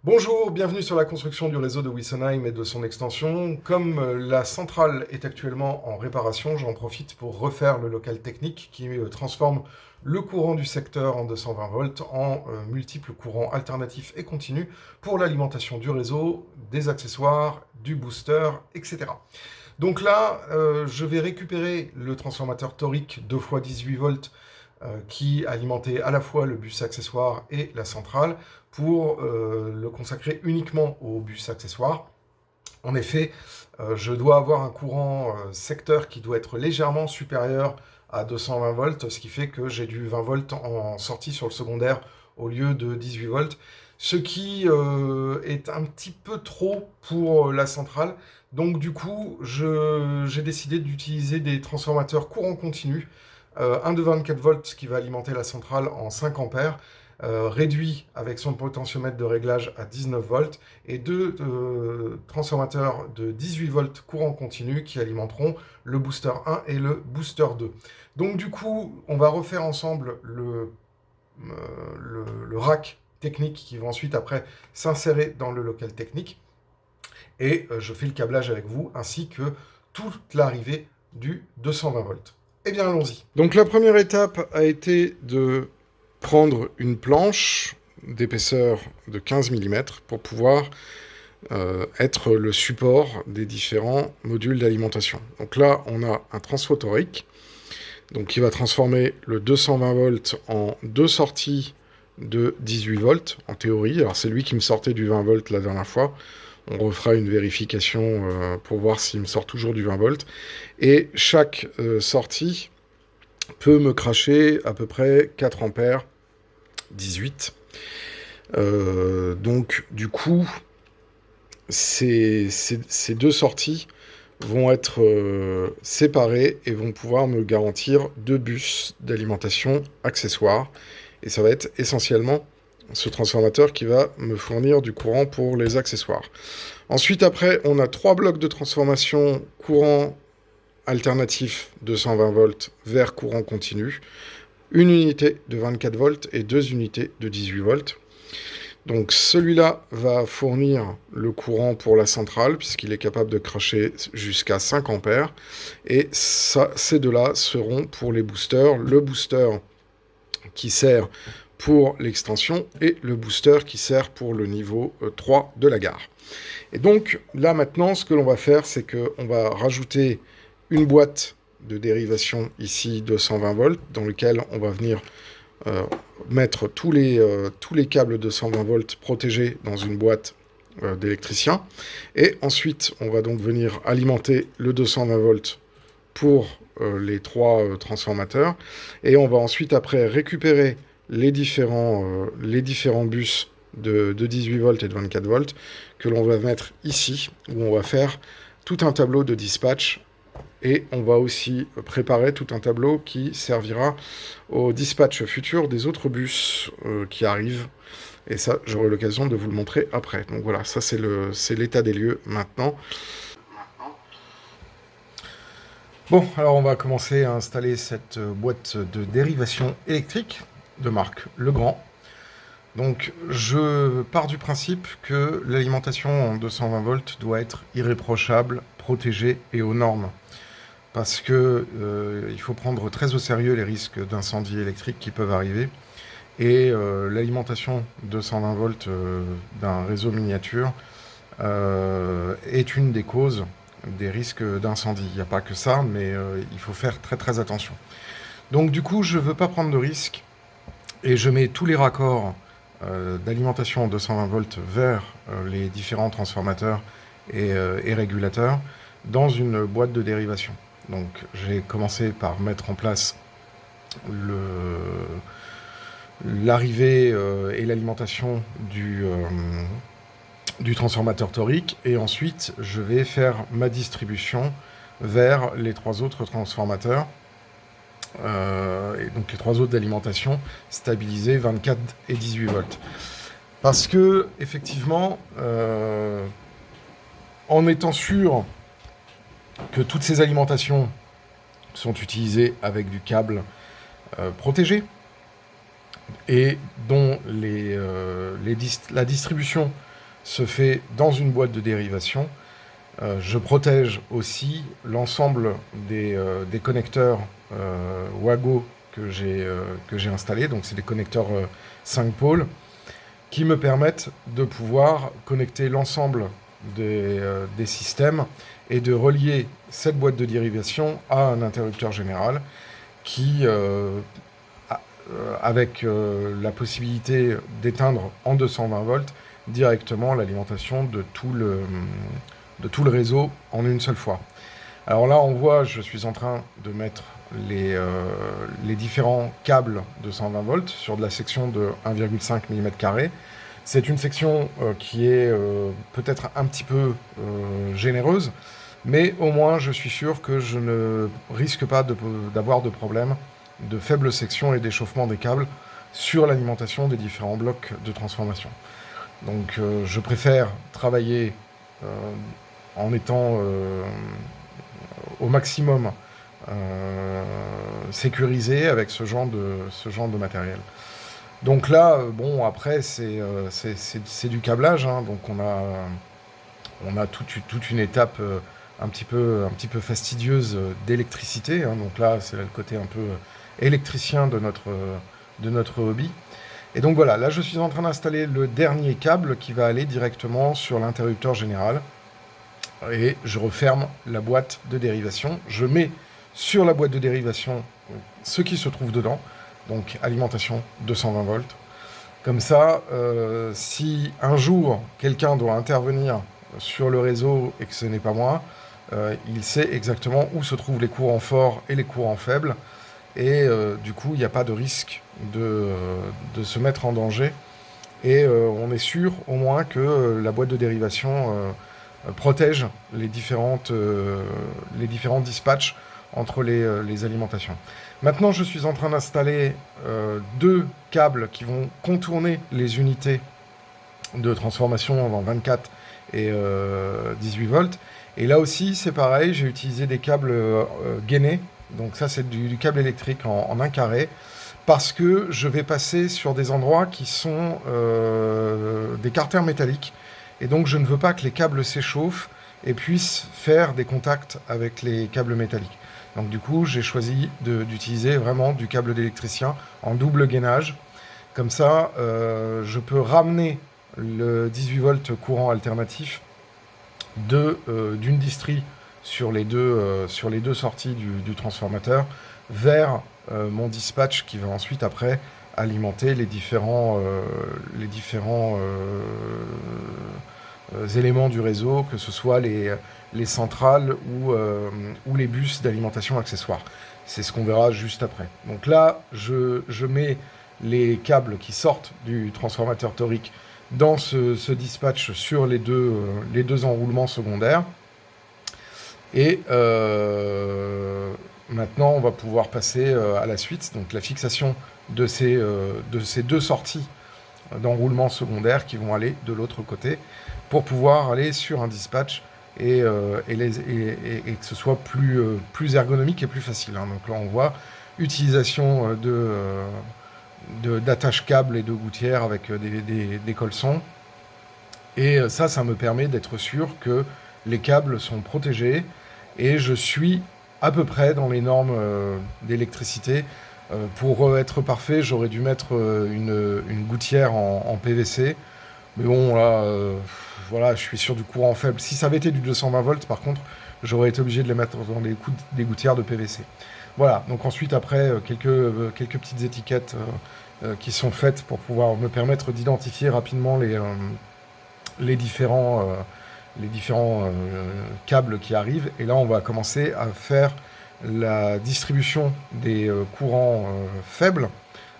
Bonjour, bienvenue sur la construction du réseau de Wessenheim et de son extension. Comme la centrale est actuellement en réparation, j'en profite pour refaire le local technique qui transforme le courant du secteur en 220 volts en multiples courants alternatifs et continus pour l'alimentation du réseau, des accessoires, du booster, etc. Donc là, je vais récupérer le transformateur torique 2x18 volts qui alimentait à la fois le bus accessoire et la centrale pour le consacrer uniquement au bus accessoire. En effet, je dois avoir un courant secteur qui doit être légèrement supérieur à 220 volts, ce qui fait que j'ai du 20 volts en sortie sur le secondaire au lieu de 18 volts, ce qui est un petit peu trop pour la centrale. Donc du coup, j'ai décidé d'utiliser des transformateurs courant continu, un de 24 volts qui va alimenter la centrale en 5 ampères, réduit avec son potentiomètre de réglage à 19 volts, et deux transformateurs de 18 volts courant continu qui alimenteront le booster 1 et le booster 2. Donc du coup, on va refaire ensemble le rack technique qui va ensuite après s'insérer dans le local technique, et je fais le câblage avec vous, ainsi que toute l'arrivée du 220 volts. Eh bien, allons-y. Donc la première étape a été de prendre une planche d'épaisseur de 15 mm pour pouvoir être le support des différents modules d'alimentation. Donc là, on a un transfo torique donc qui va transformer le 220 volts en deux sorties de 18 volts, en théorie. Alors c'est lui qui me sortait du 20 volts la dernière fois. On refera une vérification pour voir s'il me sort toujours du 20 volts. Et chaque sortie peut me cracher à peu près 4 ampères 18. Donc du coup, ces deux sorties vont être séparées et vont pouvoir me garantir 2 bus d'alimentation accessoires. Et ça va être essentiellement ce transformateur qui va me fournir du courant pour les accessoires. Ensuite, après, on a 3 blocs de transformation courant alternatif 220 volts vers courant continu, une unité de 24 volts et 2 unités de 18 volts. Donc celui-là va fournir le courant pour la centrale, puisqu'il est capable de cracher jusqu'à 5 ampères. Et ça, ces deux-là seront pour les boosters. Le booster qui sert pour l'extension et le booster qui sert pour le niveau 3 de la gare. Et donc là maintenant, ce que l'on va faire, c'est qu'on va rajouter une boîte de dérivation ici de 120 volts, dans lequel on va venir mettre tous les câbles de 120 volts protégés dans une boîte d'électricien. Et ensuite, on va donc venir alimenter le 220 volts pour les 3 transformateurs. Et on va ensuite, après, récupérer les différents bus de 18 volts et de 24 volts que l'on va mettre ici, où on va faire tout un tableau de dispatch. Et on va aussi préparer tout un tableau qui servira au dispatch futur des autres bus qui arrivent. Et ça, j'aurai l'occasion de vous le montrer après. Donc voilà, ça c'est l'état des lieux maintenant. Bon, alors on va commencer à installer cette boîte de dérivation électrique de marque Legrand. Donc je pars du principe que l'alimentation en 220 volts doit être irréprochable, protégée et aux normes. Parce que il faut prendre très au sérieux les risques d'incendie électrique qui peuvent arriver. Et l'alimentation 220 volts d'un réseau miniature est une des causes des risques d'incendie. Il n'y a pas que ça, mais il faut faire très très attention. Donc du coup, je ne veux pas prendre de risques et je mets tous les raccords d'alimentation en 220 volts vers les différents transformateurs et régulateurs dans une boîte de dérivation. Donc j'ai commencé par mettre en place l'arrivée et l'alimentation du transformateur torique, et ensuite je vais faire ma distribution vers les 3 autres transformateurs, et donc les 3 autres d'alimentation stabilisés 24 et 18 volts. Parce que effectivement, En étant sûr que toutes ces alimentations sont utilisées avec du câble protégé et dont la distribution se fait dans une boîte de dérivation, je protège aussi l'ensemble des connecteurs Wago que j'ai installés. Donc c'est des connecteurs 5 pôles qui me permettent de pouvoir connecter l'ensemble des systèmes et de relier cette boîte de dérivation à un interrupteur général qui, avec la possibilité d'éteindre en 220 volts directement l'alimentation de tout le réseau en une seule fois. Alors là, on voit, je suis en train de mettre les différents câbles de 120 volts sur de la section de 1,5 mm². C'est une section qui est peut-être un petit peu généreuse, mais au moins je suis sûr que je ne risque pas d'avoir de problème de faible section et d'échauffement des câbles sur l'alimentation des différents blocs de transformation. Donc je préfère travailler en étant au maximum sécurisé avec ce genre de matériel. Donc là, bon, après, c'est du câblage, hein, donc on a toute une étape un petit peu fastidieuse d'électricité, hein, donc là, c'est le côté un peu électricien de notre hobby. Et donc voilà, là, je suis en train d'installer le dernier câble qui va aller directement sur l'interrupteur général, et je referme la boîte de dérivation. Je mets sur la boîte de dérivation ce qui se trouve dedans, donc alimentation 220 volts. Comme ça, si un jour quelqu'un doit intervenir sur le réseau et que ce n'est pas moi, il sait exactement où se trouvent les courants forts et les courants faibles. Et du coup, il n'y a pas de risque de se mettre en danger. Et on est sûr au moins que la boîte de dérivation protège les différents dispatchs entre les alimentations. Maintenant, je suis en train d'installer deux câbles qui vont contourner les unités de transformation en 24 et 18 volts. Et là aussi, c'est pareil, j'ai utilisé des câbles gainés. Donc ça, c'est du câble électrique en un carré, parce que je vais passer sur des endroits qui sont des carters métalliques. Et donc, je ne veux pas que les câbles s'échauffent et puissent faire des contacts avec les câbles métalliques. Donc du coup, j'ai choisi d'utiliser vraiment du câble d'électricien en double gainage. Comme ça, je peux ramener le 18 volts courant alternatif d'une distrie sur les deux sorties du transformateur vers mon dispatch qui va ensuite après alimenter les différents éléments du réseau, que ce soit les centrales ou les bus d'alimentation accessoires. C'est ce qu'on verra juste après. Donc là, je mets les câbles qui sortent du transformateur torique dans ce dispatch sur les deux enroulements secondaires. Et maintenant, on va pouvoir passer à la suite, donc la fixation de ces deux sorties d'enroulement secondaire qui vont aller de l'autre côté pour pouvoir aller sur un dispatch et que ce soit plus ergonomique et plus facile, hein. Donc là, on voit utilisation d'attache câble et de gouttières avec des colsons. Et ça me permet d'être sûr que les câbles sont protégés et je suis à peu près dans les normes d'électricité. Pour être parfait, j'aurais dû mettre une gouttière en PVC. Mais bon, là, voilà, je suis sur du courant faible. Si ça avait été du 220 volts, par contre, j'aurais été obligé de les mettre dans des gouttières de PVC. Voilà, donc ensuite, après, quelques petites étiquettes qui sont faites pour pouvoir me permettre d'identifier rapidement les différents câbles qui arrivent. Et là, on va commencer à faire la distribution des courants faibles,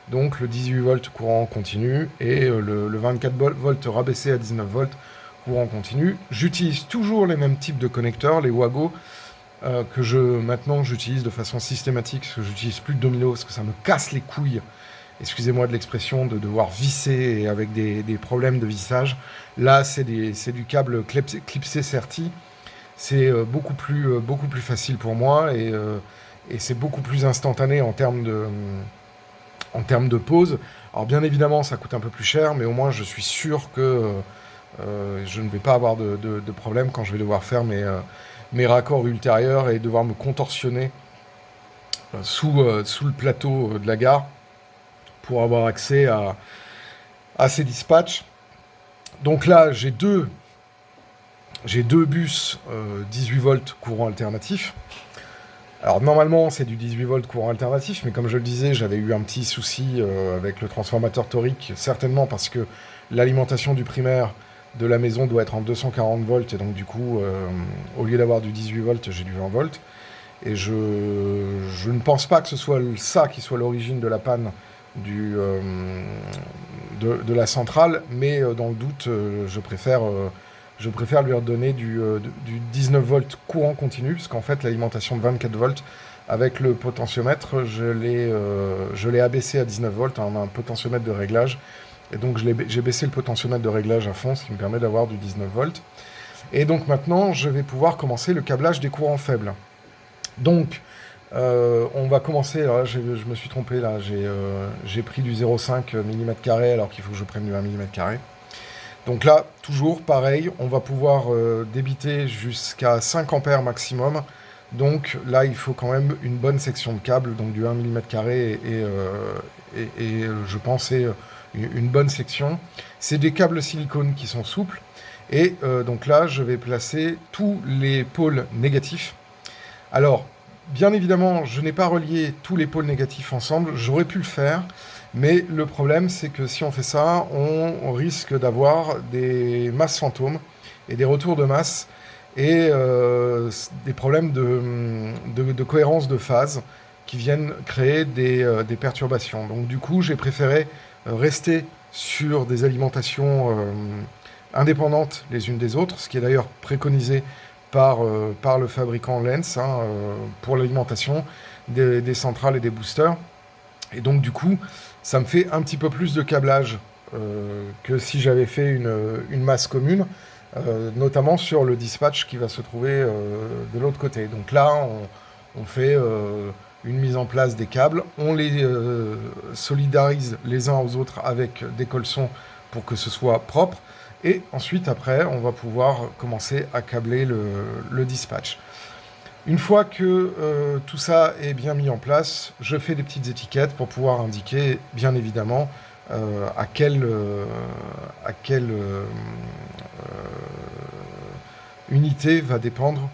donc le 18 volts courant continu et le 24 volts rabaissé à 19 volts courant continu. J'utilise toujours les mêmes types de connecteurs, les Wago, que maintenant j'utilise de façon systématique, parce que j'utilise plus de domino, parce que ça me casse les couilles excusez-moi de l'expression, de devoir visser et avec des problèmes de vissage. Là, c'est du câble clipsé Certi. C'est beaucoup plus facile pour moi et c'est beaucoup plus instantané en termes de pause. Alors bien évidemment, ça coûte un peu plus cher, mais au moins je suis sûr que je ne vais pas avoir de problème quand je vais devoir faire mes raccords ultérieurs et devoir me contorsionner sous le plateau de la gare pour avoir accès à ces dispatchs. Donc là, j'ai deux bus 18 volts courant alternatif. Alors normalement c'est du 18 volts courant alternatif, mais comme je le disais, j'avais eu un petit souci avec le transformateur torique, certainement parce que l'alimentation du primaire de la maison doit être en 240 volts, et donc du coup, au lieu d'avoir du 18 volts, j'ai du 20 volts. Et je ne pense pas que ce soit ça qui soit l'origine de la panne de la centrale, mais dans le doute, je préfère lui redonner du 19 volts courant continu, parce qu'en fait l'alimentation de 24 volts avec le potentiomètre, je l'ai abaissé à 19 volts, on a un potentiomètre de réglage, et donc j'ai baissé le potentiomètre de réglage à fond, ce qui me permet d'avoir du 19 volts. Et donc maintenant, je vais pouvoir commencer le câblage des courants faibles. Donc, on va commencer, alors là, je me suis trompé, là, j'ai pris du 0,5 mm² alors qu'il faut que je prenne du 1 mm². Donc là, toujours pareil, on va pouvoir débiter jusqu'à 5 ampères maximum. Donc là, il faut quand même une bonne section de câble, donc du 1 mm² et je pense une bonne section. C'est des câbles silicone qui sont souples. Et donc là, je vais placer tous les pôles négatifs. Alors, bien évidemment, je n'ai pas relié tous les pôles négatifs ensemble, j'aurais pu le faire, mais le problème, c'est que si on fait ça, on risque d'avoir des masses fantômes et des retours de masse et des problèmes de cohérence de phase qui viennent créer des perturbations. Donc du coup, j'ai préféré rester sur des alimentations indépendantes les unes des autres, ce qui est d'ailleurs préconisé par le fabricant Lens pour l'alimentation des centrales et des boosters. Et donc du coup, ça me fait un petit peu plus de câblage que si j'avais fait une masse commune, notamment sur le dispatch qui va se trouver de l'autre côté. Donc là, on fait une mise en place des câbles, on les solidarise les uns aux autres avec des colsons pour que ce soit propre, et ensuite, après, on va pouvoir commencer à câbler le dispatch. Une fois que tout ça est bien mis en place, je fais des petites étiquettes pour pouvoir indiquer, bien évidemment, à quelle unité va dépendre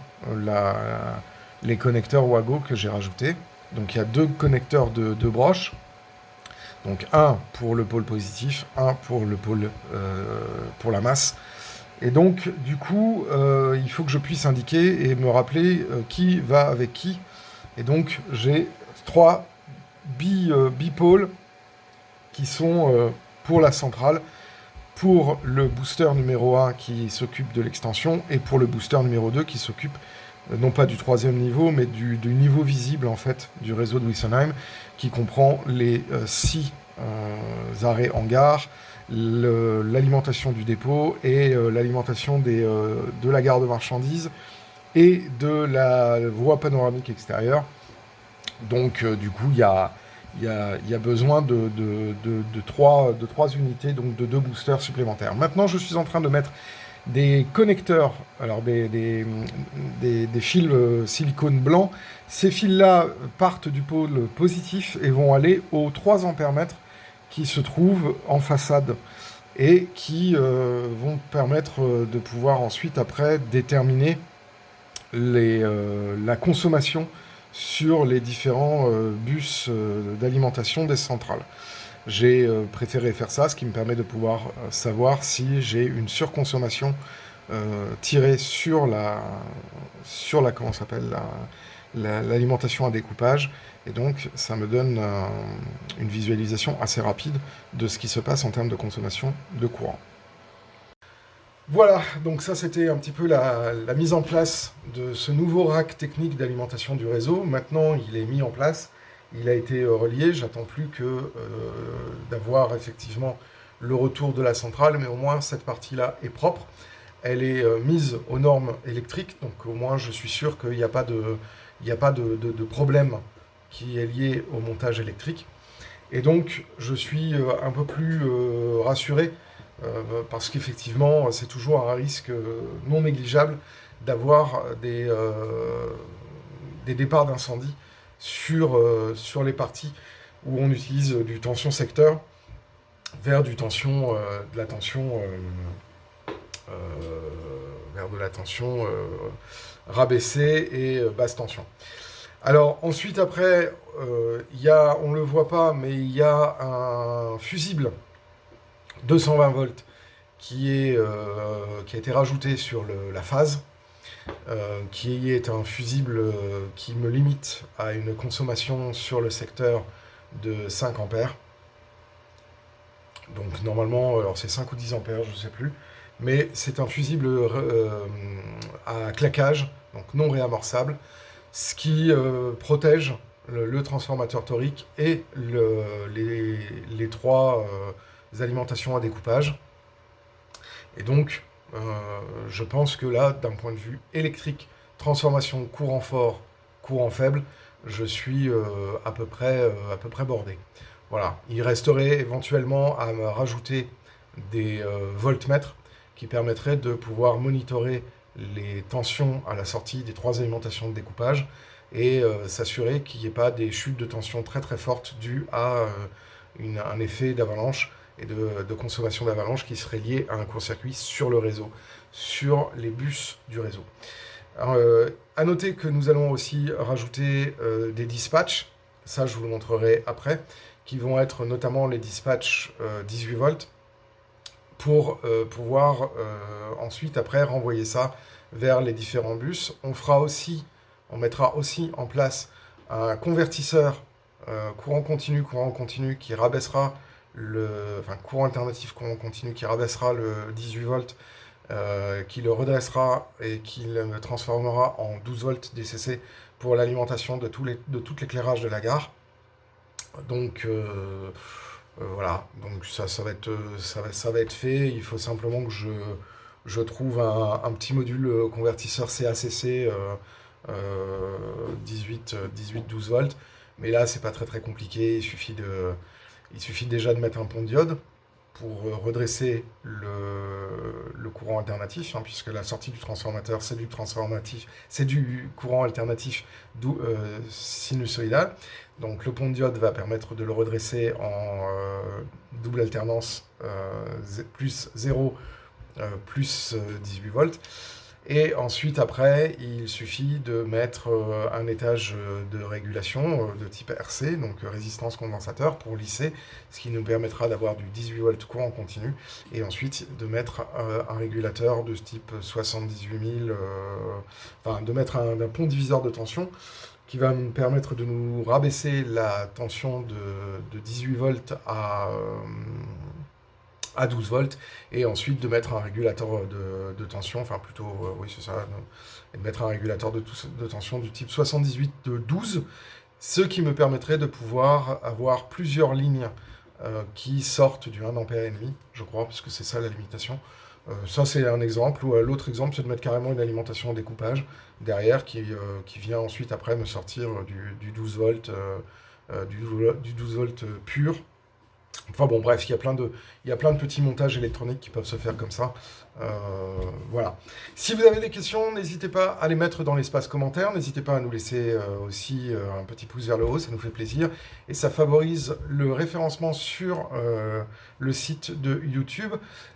les connecteurs Wago que j'ai rajoutés. Donc il y a deux connecteurs de broches. Donc un pour le pôle positif, un pour le pôle pour la masse. Et donc du coup, il faut que je puisse indiquer et me rappeler qui va avec qui. Et donc j'ai 3 bipôles qui sont pour la centrale, pour le booster numéro 1 qui s'occupe de l'extension, et pour le booster numéro 2 qui s'occupe non pas du 3e niveau, mais du niveau visible en fait du réseau de Witsenheim, qui comprend les 6 arrêts en gare, l'alimentation du dépôt et l'alimentation de la gare de marchandises et de la voie panoramique extérieure. Donc du coup, il y a besoin de 3 unités, donc de 2 boosters supplémentaires. Maintenant, je suis en train de mettre des connecteurs, alors des fils silicone blanc. Ces fils-là partent du pôle positif et vont aller aux 3 ampères-mètres qui se trouvent en façade et qui vont permettre de pouvoir ensuite, après, déterminer la consommation sur les différents bus d'alimentation des centrales. J'ai préféré faire ça, ce qui me permet de pouvoir savoir si j'ai une surconsommation tirée sur comment s'appelle, l'alimentation à découpage, et donc ça me donne une visualisation assez rapide de ce qui se passe en termes de consommation de courant. Voilà, donc ça c'était un petit peu la mise en place de ce nouveau rack technique d'alimentation du réseau. Maintenant il est mis en place il a été relié. J'attends plus que d'avoir effectivement le retour de la centrale, mais au moins cette partie-là est propre. Elle est mise aux normes électriques, donc au moins je suis sûr qu'il n'y a pas de problème qui est lié au montage électrique. Et donc je suis un peu plus rassuré, parce qu'effectivement c'est toujours un risque non négligeable d'avoir des départs d'incendie sur les parties où on utilise du tension secteur vers du tension, de la tension, vers de la tension rabaissée et basse tension. Alors ensuite après, on ne le voit pas, mais il y a un fusible 220 volts qui a été rajouté sur la phase, qui est un fusible qui me limite à une consommation sur le secteur de 5 ampères. Donc normalement, alors c'est 5 ou 10 ampères, je ne sais plus, mais c'est un fusible à claquage, donc non réamorçable, ce qui protège le transformateur torique et les trois alimentations à découpage. Et donc, je pense que là, d'un point de vue électrique, transformation courant fort, courant faible, je suis à peu près bordé. Voilà. Il resterait éventuellement à me rajouter des voltmètres qui permettraient de pouvoir monitorer les tensions à la sortie des trois alimentations de découpage et s'assurer qu'il n'y ait pas des chutes de tension très très fortes dues à un effet d'avalanche et de consommation d'avalanche qui serait lié à un court-circuit sur le réseau, sur les bus du réseau. Alors, à noter que nous allons aussi rajouter des dispatchs, ça je vous le montrerai après, qui vont être notamment les dispatchs 18 volts, pour pouvoir ensuite après renvoyer ça vers les différents bus. On mettra aussi en place un convertisseur courant continu qui rabaissera courant alternatif courant continu qui rabaissera le 18 volts, qui le redressera et qui le transformera en 12 volts DCC pour l'alimentation de tout l'éclairage de la gare. Donc voilà, donc ça va être fait. Il faut simplement que je trouve un petit module convertisseur CACC 18-12 volts. Mais là, c'est pas très très compliqué. Il suffit déjà de mettre un pont de diode pour redresser le courant alternatif, hein, puisque la sortie du transformateur, c'est du courant alternatif sinusoïdal. Donc le pont de diode va permettre de le redresser en double alternance plus 0 plus 18 volts. Et ensuite, après, il suffit de mettre un étage de régulation de type RC, donc résistance condensateur, pour lisser, ce qui nous permettra d'avoir du 18 volts courant continu, et ensuite de mettre un régulateur de type 78 000, de mettre un pont diviseur de tension, qui va nous permettre de nous rabaisser la tension de 18 volts à 12 volts, et ensuite de mettre un régulateur de tension, oui c'est ça, et de mettre un régulateur de tension du type 78 de 12, ce qui me permettrait de pouvoir avoir plusieurs lignes qui sortent du 1 ampère et demi, je crois, parce que c'est ça la limitation. Ça c'est un exemple, ou l'autre exemple c'est de mettre carrément une alimentation en découpage derrière qui vient ensuite après me sortir du 12 volts, du 12 volts pur. Enfin bon, bref, il y a plein de petits montages électroniques qui peuvent se faire comme ça. Voilà. Si vous avez des questions, n'hésitez pas à les mettre dans l'espace commentaire. N'hésitez pas à nous laisser aussi un petit pouce vers le haut, ça nous fait plaisir. Et ça favorise le référencement sur le site de YouTube.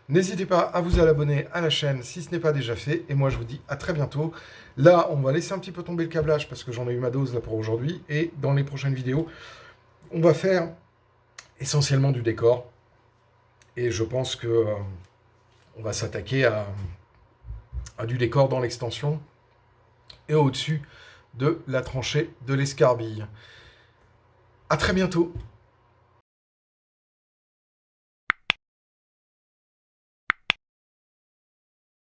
N'hésitez pas à vous abonner à la chaîne si ce n'est pas déjà fait. Et moi, je vous dis à très bientôt. Là, on va laisser un petit peu tomber le câblage parce que j'en ai eu ma dose là pour aujourd'hui. Et dans les prochaines vidéos, on va faire essentiellement du décor, et je pense que on va s'attaquer à du décor dans l'extension et au-dessus de la tranchée de l'escarbille. À très bientôt.